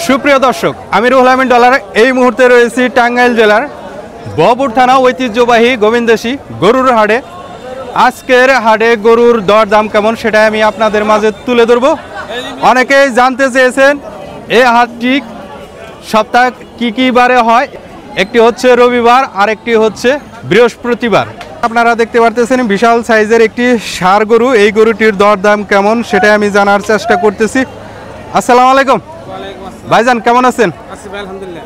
সুপ্রিয় দর্শক, আমি রুহুল আমিন ডলার এই মুহূর্তে রয়েছি টাঙ্গাইল জেলার বহপুর থানা ঐতিহ্যবাহী গোবিন্দেশী গরুর হাটে। আজকের হাটে গরুর দর দাম কেমন সেটা আমি আপনাদের মাঝে তুলে ধরবো। অনেকেই জানতে চেয়েছেন এই হাটটি সপ্তাহে কি বারে হয়। একটি হচ্ছে রবিবার আর একটি হচ্ছে বৃহস্পতিবার। আপনারা দেখতে পারতেছেন বিশাল সাইজের একটি ষাঁড় গরু। এই গরুটির দর দাম কেমন সেটা আমি জানার চেষ্টা করতেছি। আসসালামু আলাইকুম ভাইজান, কেমন আছেন? আলহামদুলিল্লাহ।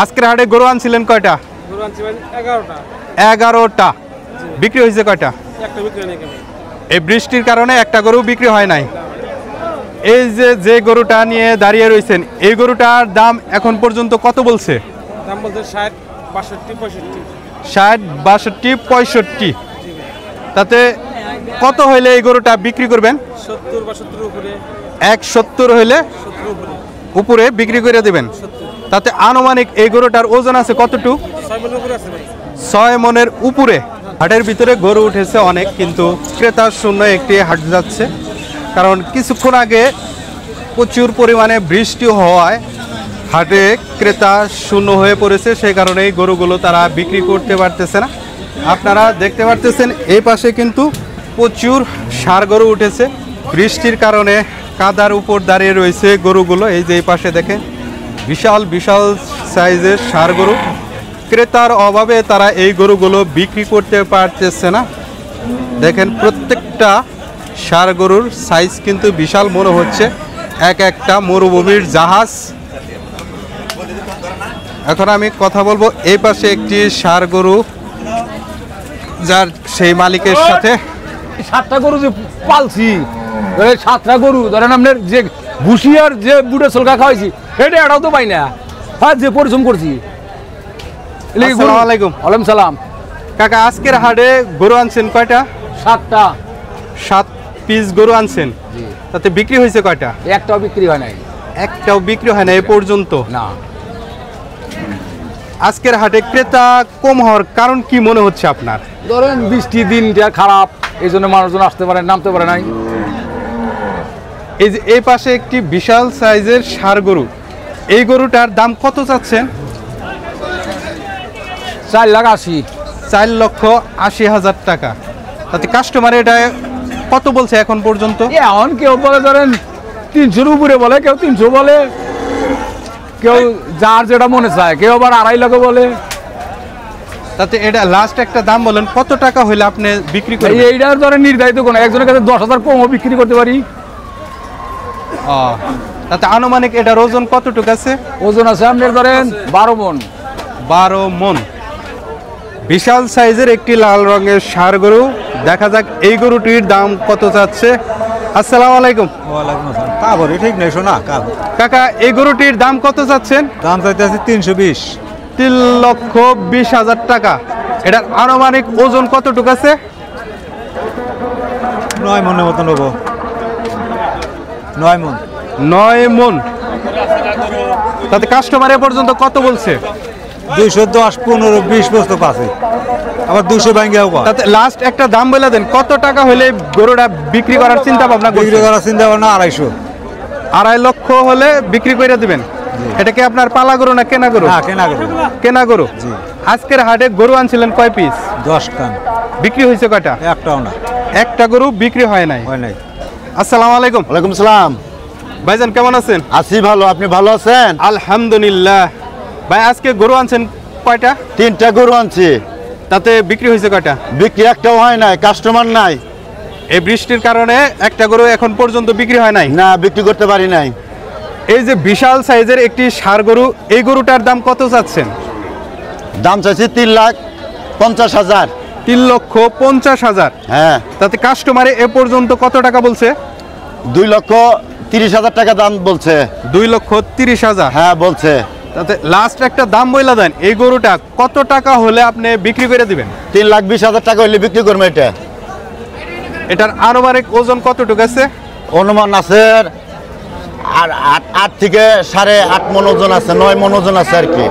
আজকের হাটে গরু আনছিলেন কয়টা? গরু আনছি ভাই 11টা। 11টা। বিক্রি হয়েছে কয়টা? একটা বিক্রি নেই কেন? এই বৃষ্টির কারণে একটা গরু বিক্রি হয় নাই। এই যে গরুটা নিয়ে দাঁড়িয়ে রয়েছেন, এই গরুটার দাম এখন পর্যন্ত কত বলছে? দাম বলছে 60, 62, 65। 60, 62, 65। তাতে কত হইলে এই গরুটা বিক্রি করবেন? 70 বা 70 উপরে। 170 হইলে 70 উপরে উপরে বিক্রি করে দেবেন। তাতে আনুমানিক এই গরুটার ওজন আছে কতটুকু? 6 মণ উপরে আছে ভাই। 6 মণের উপরে। হাটের ভিতরে গরু উঠেছে অনেক, কিন্তু ক্রেতা শূন্য একটি হাট যাচ্ছে। কারণ কিছুক্ষণ আগে প্রচুর পরিমাণে বৃষ্টি হওয়ায় হাটে ক্রেতা শূন্য হয়ে পড়েছে। সেই কারণে এই গরুগুলো তারা বিক্রি করতে পারতেছে না। আপনারা দেখতে পারতেছেন এই পাশে কিন্তু প্রচুর ষাঁড় গরু উঠেছে। বৃষ্টির কারণে কাদার উপর দাঁড়িয়ে রয়েছে গরুগুলো। এই যে এই পাশে দেখেন বিশাল বিশাল সাইজের ষাঁড় গরু। ক্রেতার অভাবে তারা এই গরুগুলো বিক্রি করতে পারতেছে না। দেখেন প্রত্যেকটা ষাঁড় গরুর সাইজ কিন্তু বিশাল মনে হচ্ছে, এক একটা মরুভূমির জাহাজ। এখন আমি কথা বলবো এই পাশে একটি ষাঁড় গরু, যার সেই মালিকের সাথে। 7টা গরু যে পালছি, 7টা গরু ধরেন আপনার যে ভুসি আর যে বুড়ে চলকা খাওয়াইছি, এটা এটাও তো পাই না। হ্যাঁ, যে পরিশ্রম করছি। আসসালামু আলাইকুম। ওয়ালাইকুম সালাম। কাকা, আজকের হাটে গরু আনছেন কয়টা? 7টা। 7 পিস গরু আনছেন। তাতে বিক্রি হয়েছে কয়টা? একটাও বিক্রি হয় নাই। একটাও বিক্রি হয় না এ পর্যন্ত? না। আজকের হাটে ক্রেতা কম হওয়ার কারণ কি মনে হচ্ছে আপনার? ধরেন বৃষ্টি দিনটা খারাপ, এই জন্য মানুষজন আসতে পারে, নামতে পারে নাই। এই যে এই পাশে একটি বিশাল সাইজের ষাঁড় গরু, এই গরুটার দাম কত চাচ্ছেন? 4,80,000। 4,80,000 টাকা। তাতে কাস্টমার এটা কত বলছে এখন পর্যন্ত? এখন কেউ বলে ধরেন 300-র উপরে বলে, কেউ 300 বলে, কেউ যার যেটা মনে চায়, কেউ আবার 2.5 লাখ বলে। তাতে এটা লাস্ট একটা দাম বলেন, কত টাকা হইলে আপনি বিক্রি করবেন? এইটার ধরেন নির্ধারিত কোনো, একজনের কাছে 10,000 কমও বিক্রি করতে পারি। তাতে আনুমানিক এটার ওজন কতটুকু আছে? ওজন আছে আপনার ধরেন 12 মণ। 12 মণ। বিশাল সাইজের একটি লাল রঙের ষাঁড় গরু। দেখা যাক এই গরুটির দাম কত চাচ্ছে। আসসালামু আলাইকুম। ওয়ালাইকুম আসসালাম। কাবরি ঠিক নেই শোনা কাবর। কাকা, এই গরুটির দাম কত চাচ্ছেন? দাম চাইতে আছে 320। 3,20,000 টাকা। এটার আনুমানিক ওজন কতটুকু আছে? 9 মনের মতন হবো। 9 মন। 9 মণ। তাতে কাস্টমার এ পর্যন্ত কত বলছে? 210, 15, 20 বস্তু পাচ্ছে, আবার 200 ভাঙ্গিয়াও পায়। তাতে লাস্ট একটা দাম বলে দেন, কত টাকা হলে গরুটা বিক্রি করার চিন্তা ভাবনা করছেন? বিক্রি করার চিন্তা ভাবনা 250। 2.5 লক্ষ হলে বিক্রি করে দিবেন। এটা কি আপনার পালা গরু না কেনা গরু? না, কেনা গরু। কেনা গরু। জি। আজকের হাটে গরু আনছিলেন কয় পিস? 10 টান। বিক্রি হয়েছে কয়টা? একটাও না। একটা গরু বিক্রি হয় নাই। হয় নাই। আসসালামু আলাইকুম। ওয়ালাইকুম সালাম। ভাইজান, কেমন আছেন? আছি ভালো, আপনি ভালো আছেন? আলহামদুলিল্লাহ। ভাই, আজকে গরু আনছেন কয়টা? 3টা গরু আনছি। তাতে বিক্রি হয়েছে কয়টা? বিক্রি একটাও হয় নাই, কাস্টমার নাই। এই বৃষ্টির কারণে একটা গরু এখন পর্যন্ত বিক্রি হয় নাই। না, বিক্রি করতে পারি নাই। এই যে বিশাল সাইজের একটি ষাঁড় গরু, এই গরুটার দাম কত চাচ্ছেন? দাম চাইছি 3,50,000। 3,50,000। হ্যাঁ। তাতে কাস্টমারে এ পর্যন্ত কত টাকা বলছে? 2,30,000 টাকা দাম বলছে। 2,30,000। হ্যাঁ বলছে। তাতে লাস্ট একটা দাম বইলা দেন, এই গরুটা কত টাকা হলে আপনি বিক্রি করে দিবেন? 3,20,000 টাকা হইলে বিক্রি করবো। এটার আনুমানিক ওজন কতটুকু আছে? অনুমান আছে আর 8 থেকে 8.5 মণ ওজন আছে, 9 মণ ওজন আছে আর কি।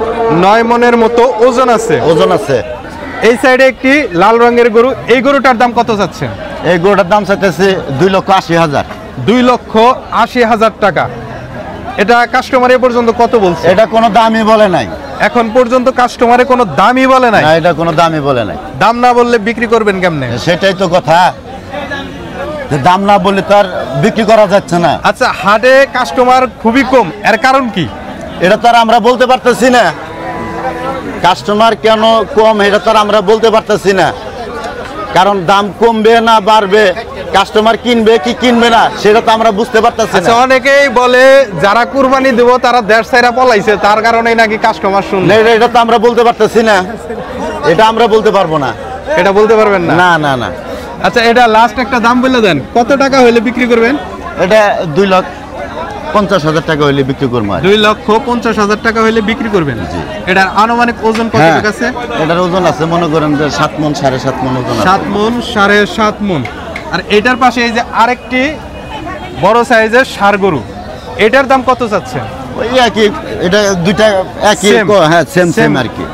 9 মণের মতো ওজন আছে। ওজন আছে। এই সাইডে একটি লাল রঙের গরু, এই গরুটার দাম কত চাচ্ছেন? এই গরুটার দাম চাইতেছে 2,80,000। 2,80,000 টাকা। এটা কাস্টমার এ পর্যন্ত কত বলছে? এটা কোনো দামই বলে নাই। এখন পর্যন্ত কাস্টমারে কোনো দামই বলে নাই? না, এটা কোনো দামই বলে নাই। দাম না বললে বিক্রি করবেন কেমনে? সেটাই তো কথা, যে দাম না বললে তো আর বিক্রি করা যাচ্ছে না। আচ্ছা, হাটে কাস্টমার খুবই কম, এর কারণ কি? এটা তো আর আমরা বলতে পারতেছি না। কাস্টমার কেন কম এটা তো আর আমরা বলতে পারতেছি না, কারণ দাম কমবে না বাড়বে, কাস্টমার কিনবে কি কিনবে না সেটা তো আমরা বুঝতে পারতেছি আচ্ছা, না। অনেকেই বলে যারা কুরবানি দেব তারা দেড় সাইরা পলাইছে, তার কারণেই নাকি কাস্টমার শুনলে। এটা তো আমরা বলতে পারতেছি না, এটা আমরা বলতে পারবো না। এটা বলতে পারবেন না? না না না। আচ্ছা, এটা লাস্ট একটা দাম বলে দেন, কত টাকা হইলে বিক্রি করবেন? এটা 2,50,000 টাকা হইলে বিক্রি করবো। 2,50,000 টাকা হইলে বিক্রি করবেন। এটার আনুমানিক ওজন কত হ্যাঁ, আছে? এটার ওজন আছে মনে করেন যে 7 মণ 7.5 মণ ওজন আছে। 7 মণ 7.5 মণ। আর এটার পাশে এই যে আরেকটি বড় সাইজের ষাঁড় গরু, এটার দাম কত চাচ্ছেন? ওই একই, এটা দুইটা একই। Same. হ্যাঁ, সেম Same. আর কি।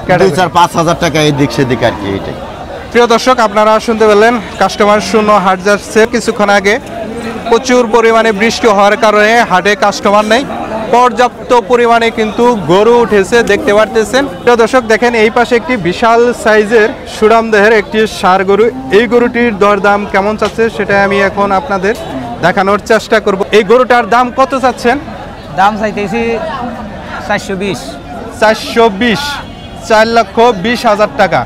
2-4-5,000 টাকা এদিক সেদিক আর কি। এটাই প্রিয় দর্শক, আপনারা শুনতে পেলেন কাস্টমার শূন্য হাট যাচ্ছে। কিছুক্ষণ আগে প্রচুর পরিমাণে বৃষ্টি হওয়ার কারণে হাটে কাস্টমার নেই, পর্যাপ্ত পরিমাণে কিন্তু গরু উঠেছে দেখতে পারতেছেন। প্রিয় দর্শক, দেখেন এই পাশে একটি বিশাল সাইজের সুরামদেহের একটি ষাঁড় গরু। এই গরুটির দরদাম কেমন চাচ্ছে সেটা আমি এখন আপনাদের দেখানোর চেষ্টা করব। এই গরুটার দাম কত চাচ্ছেন? দাম চাইতেছি 420। 420, 4,20,000 টাকা।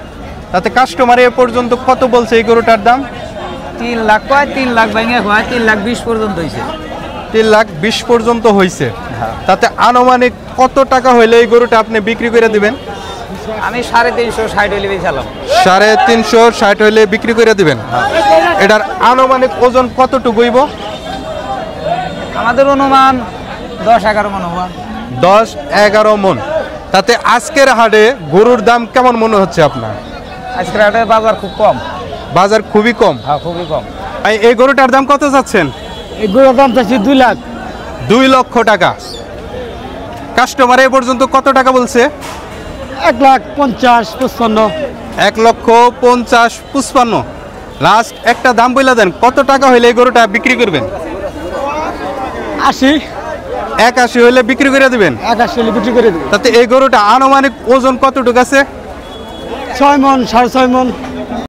তাতে কাস্টমার এ পর্যন্ত কত বলছে এই গরুটার দাম? 3 লাখ কয়, 3 লাখ ভাঙে কয়, 3,20,000 পর্যন্ত হয়েছে। 3,20,000 পর্যন্ত হয়েছে। তাতে আনুমানিক কত টাকা হইলে এই গরুটা আপনি বিক্রি করে দিবেন? আমি 350-60 হইলে বেচালাম। 350-60 হইলে বিক্রি করে দিবেন। এটার আনুমানিক ওজন কতটুকু হইব? আমাদের অনুমান 10-11 মণ হওয়া। 10-11 মণ। তাতে আজকের হাটে গরুর দাম কেমন মনে হচ্ছে আপনার? আজকের হাটে বাজার খুব কম। বাজার খুবই কম। হ্যাঁ, খুবই কম। এই গরুটার দাম কত যাচ্ছেন? এই গরুর দাম চাচ্ছি 2 লাখ। 2 লক্ষ টাকা। কাস্টমার এ পর্যন্ত কত টাকা বলছে? 1,50,55। 1,50,55। লাস্ট একটা দাম বলে দেন, কত টাকা হইলে এই গরুটা বিক্রি করবেন? 80। 81 হইলে বিক্রি করে দিবেন। 81 হইলে বিক্রি করে দেব। তাতে এই গরুটা আনুমানিক ওজন কতটুকু আছে? 6 মণ 6.5 মণ।